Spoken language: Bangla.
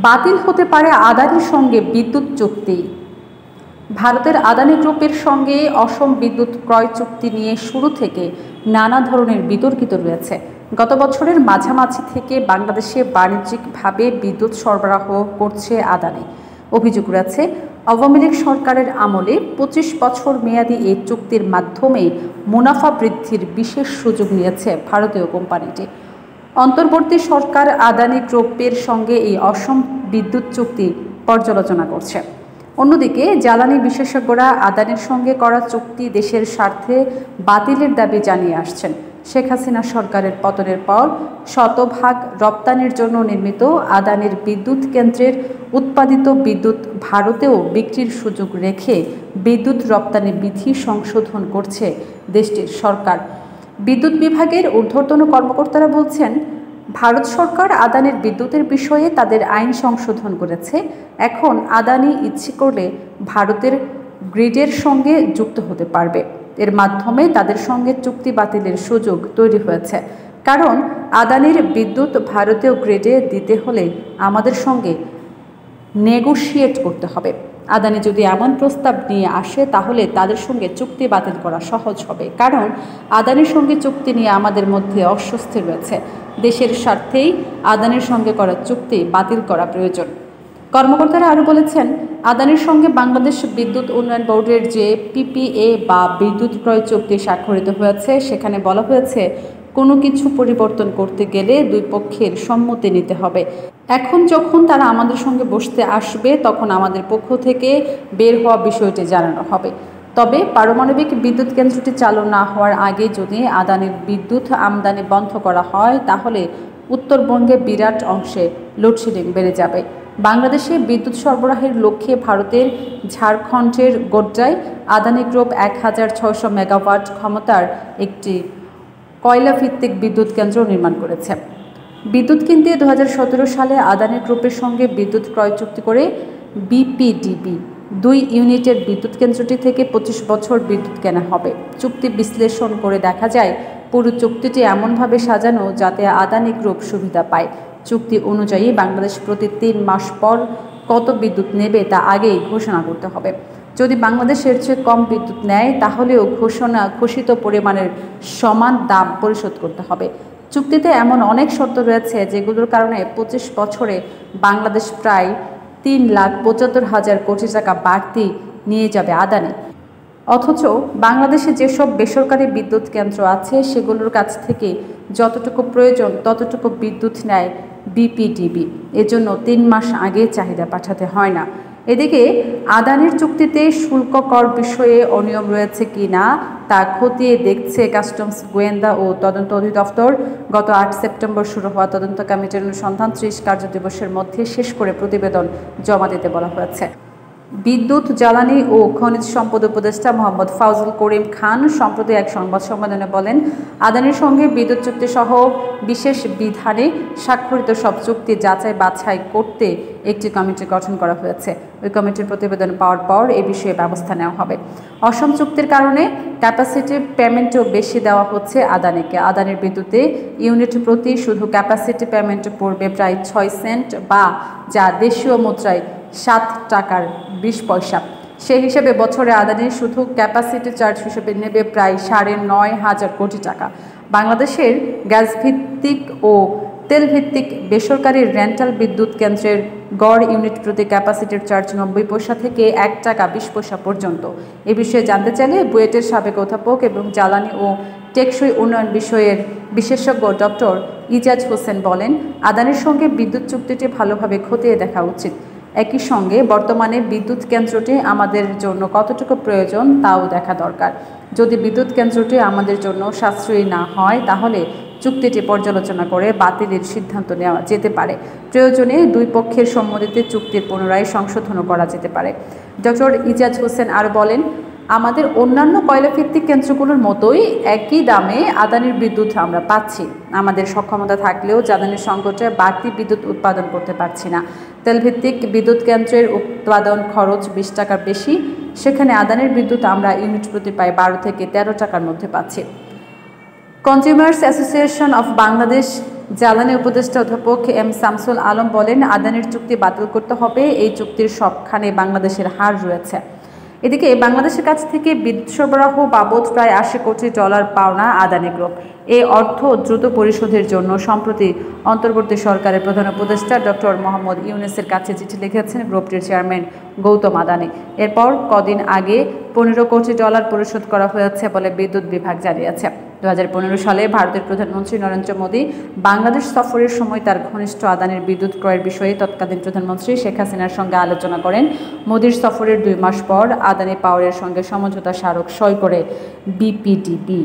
বাতিল হতে পারে আদানির সঙ্গে বিদ্যুৎ চুক্তি। ভারতের আদানি গ্রুপের সঙ্গে অসম বিদ্যুৎ ক্রয় চুক্তি নিয়ে শুরু থেকে নানা ধরনের বিতর্কিত রয়েছে। গত বছরের মাঝামাঝি থেকে বাংলাদেশে বাণিজ্যিকভাবে বিদ্যুৎ সরবরাহ করছে আদানি। অভিযোগ রয়েছে, আওয়ামী লীগ সরকারের আমলে ২৫ বছর মেয়াদী এই চুক্তির মাধ্যমে মুনাফা বৃদ্ধির বিশেষ সুযোগ নিয়েছে ভারতীয় কোম্পানিটি। অন্তর্বর্তী সরকার আদানি গ্রুপের সঙ্গে এই অসম বিদ্যুৎ চুক্তি পর্যালোচনা করছে। অন্যদিকে জ্বালানি বিশেষজ্ঞরা আদানির সঙ্গে করা চুক্তি দেশের স্বার্থে বাতিলের দাবি জানিয়ে আসছেন। শেখ হাসিনা সরকারের পতনের পর শতভাগ রপ্তানির জন্য নির্মিত আদানির বিদ্যুৎ কেন্দ্রের উৎপাদিত বিদ্যুৎ ভারতেও বিক্রির সুযোগ রেখে বিদ্যুৎ রপ্তানি বিধি সংশোধন করছে দেশটির সরকার। বিদ্যুৎ বিভাগের ঊর্ধ্বতন কর্মকর্তারা বলছেন, ভারত সরকার আদানির বিদ্যুতের বিষয়ে তাদের আইন সংশোধন করেছে। এখন আদানি ইচ্ছে করলে ভারতের গ্রিডের সঙ্গে যুক্ত হতে পারবে। এর মাধ্যমে তাদের সঙ্গে চুক্তি বাতিলের সুযোগ তৈরি হয়েছে। কারণ আদানির বিদ্যুৎ ভারতীয় গ্রিডে দিতে হলে আমাদের সঙ্গে নেগোশিয়েট করতে হবে। আদানি যদি এমন প্রস্তাব নিয়ে আসে তাহলে তাদের সঙ্গে চুক্তি বাতিল করা সহজ হবে। কারণ আদানির সঙ্গে চুক্তি নিয়ে আমাদের মধ্যে অস্বস্তি রয়েছে। দেশের স্বার্থেই আদানির সঙ্গে করা চুক্তি বাতিল করা প্রয়োজন। কর্মকর্তারা আরও বলেছেন, আদানির সঙ্গে বাংলাদেশ বিদ্যুৎ উন্নয়ন বোর্ডের যে পিপিএ বা বিদ্যুৎ ক্রয় চুক্তি স্বাক্ষরিত হয়েছে সেখানে বলা হয়েছে, কোনো কিছু পরিবর্তন করতে গেলে দুই পক্ষের সম্মতি নিতে হবে। এখন যখন তারা আমাদের সঙ্গে বসতে আসবে তখন আমাদের পক্ষ থেকে বের হওয়া বিষয়টি জানানো হবে। তবে পারমাণবিক বিদ্যুৎ কেন্দ্রটি চালু না হওয়ার আগে যদি আদানির বিদ্যুৎ আমদানি বন্ধ করা হয় তাহলে উত্তরবঙ্গে বিরাট অংশে লোডশেডিং বেড়ে যাবে। বাংলাদেশে বিদ্যুৎ সরবরাহের লক্ষ্যে ভারতের ঝাড়খণ্ডের গোড্ডায় আদানি গ্রুপ ১৬০০ মেগাওয়াট ক্ষমতার একটি কয়লাভিত্তিক বিদ্যুৎ কেন্দ্র নির্মাণ করেছে। বিদ্যুৎ কিনতে ২০১৭ সালে আদানি গ্রুপের সঙ্গে বিদ্যুৎ ক্রয় চুক্তি করে বিপিডিবি ২ ইউনিটের বিদ্যুৎ কেন্দ্রটি থেকে ২৫ বছর বিদ্যুৎ কেনা হবে। চুক্তি বিশ্লেষণ করে দেখা যায়, পুরো চুক্তিটি এমনভাবে সাজানো যাতে আদানি গ্রুপ সুবিধা পায়। চুক্তি অনুযায়ী বাংলাদেশ প্রতি ৩ মাস পর কত বিদ্যুৎ নেবে তা আগেই ঘোষণা করতে হবে। যদি বাংলাদেশের চেয়ে কম বিদ্যুৎ নেয় তাহলেও ঘোষিত পরিমাণের সমান দাম পরিশোধ করতে হবে। চুক্তিতে এমন অনেক শর্ত রয়েছে যেগুলোর কারণে ২৫ বছরে বাংলাদেশ প্রায় ৩,৭৫,০০০ কোটি টাকা বাড়তি নিয়ে যাবে আদানি। অথচ বাংলাদেশে যেসব বেসরকারি বিদ্যুৎ কেন্দ্র আছে সেগুলোর কাছ থেকে যতটুকু প্রয়োজন ততটুকু বিদ্যুৎ নেয় বিপিডিবি। এজন্য ৩ মাস আগে চাহিদা পাঠাতে হয় না। এদিকে আদানির চুক্তিতে শুল্ক কর বিষয়ে অনিয়ম রয়েছে কি না তা খতিয়ে দেখছে কাস্টমস গোয়েন্দা ও তদন্ত অধিদপ্তর। গত ৮ সেপ্টেম্বর শুরু হওয়া তদন্ত কমিটির অনুসন্ধান ৩০ কার্যদিবসের মধ্যে শেষ করে প্রতিবেদন জমা দিতে বলা হয়েছে। বিদ্যুৎ, জ্বালানি ও খনিজ সম্পদ উপদেষ্টা মোহাম্মদ ফাউজুল করিম খান সম্প্রতি এক সংবাদ সম্মেলনে বলেন, আদানির সঙ্গে বিদ্যুৎ চুক্তি সহ বিশেষ বিধানে স্বাক্ষরিত সব চুক্তি যাচাই বাছাই করতে একটি কমিটি গঠন করা হয়েছে। ওই কমিটির প্রতিবেদন পাওয়ার পর এ বিষয়ে ব্যবস্থা নেওয়া হবে। অসম চুক্তির কারণে ক্যাপাসিটি পেমেন্টও বেশি দেওয়া হচ্ছে আদানিকে। আদানির বিদ্যুতে ইউনিট প্রতি শুধু ক্যাপাসিটি পেমেন্ট পড়বে প্রায় ৬ সেন্ট বা যা দেশীয় মুদ্রায় ৭ টাকার ২০ পয়সা। সেই হিসেবে বছরে আদানি শুধু ক্যাপাসিটি চার্জ হিসেবে নেবে প্রায় ৯,৫০০ কোটি টাকা। বাংলাদেশের গ্যাসভিত্তিক ও তেলভিত্তিক বেসরকারি রেন্টাল বিদ্যুৎ কেন্দ্রের গড় ইউনিট প্রতি ক্যাপাসিটির চার্জ ৯০ পয়সা থেকে ১ টাকা ২০ পয়সা পর্যন্ত। এ বিষয়ে জানতে চাইলে বুয়েটের সাবেক অধ্যাপক এবং জ্বালানি ও টেকসই উন্নয়ন বিষয়ের বিশেষজ্ঞ ডক্টর ইজাজ হোসেন বলেন, আদানির সঙ্গে বিদ্যুৎ চুক্তিটি ভালোভাবে খতিয়ে দেখা উচিত। একই সঙ্গে বর্তমানে বিদ্যুৎ কেন্দ্রটি আমাদের জন্য কতটুকু প্রয়োজন তাও দেখা দরকার। যদি বিদ্যুৎ কেন্দ্রটি আমাদের জন্য সাশ্রয়ী না হয় তাহলে চুক্তিটি পর্যালোচনা করে বাতিলের সিদ্ধান্ত নেওয়া যেতে পারে। প্রয়োজনে দুই পক্ষের সম্মতিতে চুক্তির পুনরায় সংশোধনও করা যেতে পারে। ডক্টর ইজাজ হোসেন আরও বলেন, আমাদের অন্যান্য কয়লাভিত্তিক কেন্দ্রগুলোর মতোই একই দামে আদানির বিদ্যুৎ আমরা পাচ্ছি। আমাদের সক্ষমতা থাকলেও জ্বালানির সংকটে বাড়তি বিদ্যুৎ উৎপাদন করতে পারছি না। তেলভিত্তিক বিদ্যুৎ কেন্দ্রের উৎপাদন খরচ ২০ টাকার বেশি, সেখানে আদানির বিদ্যুৎ আমরা ইউনিট প্রতি প্রায় ১২ থেকে ১৩ টাকার মধ্যে পাচ্ছি। কনজিউমার্স অ্যাসোসিয়েশন অফ বাংলাদেশ জ্বালানি উপদেষ্টা অধ্যাপক এম শামসুল আলম বলেন, আদানির চুক্তি বাতিল করতে হবে। এই চুক্তির সবখানে বাংলাদেশের হার রয়েছে। এদিকে বাংলাদেশের কাছ থেকে বিদ্যুৎ সরবরাহ বাবদ প্রায় ৮০ কোটি ডলার পাওনা আদানি গ্রুপ। এই অর্থ দ্রুত পরিশোধের জন্য সম্প্রতি অন্তর্বর্তী সরকারের প্রধান উপদেষ্টা ডক্টর মোহাম্মদ ইউনূসের কাছে চিঠি লিখেছেন গ্রুপটির চেয়ারম্যান গৌতম আদানি। এরপর কদিন আগে ১৫ কোটি ডলার পরিশোধ করা হয়েছে বলে বিদ্যুৎ বিভাগ জানিয়েছে। ২০১৫ সালে ভারতের প্রধানমন্ত্রী নরেন্দ্র মোদী বাংলাদেশ সফরের সময় তার ঘনিষ্ঠ আদানির বিদ্যুৎ ক্রয়ের বিষয়ে তৎকালীন প্রধানমন্ত্রী শেখ হাসিনার সঙ্গে আলোচনা করেন। মোদীর সফরের ২ মাস পর আদানি পাওয়ারের সঙ্গে সমঝোতা স্মারক সই করে বিপিডিবি।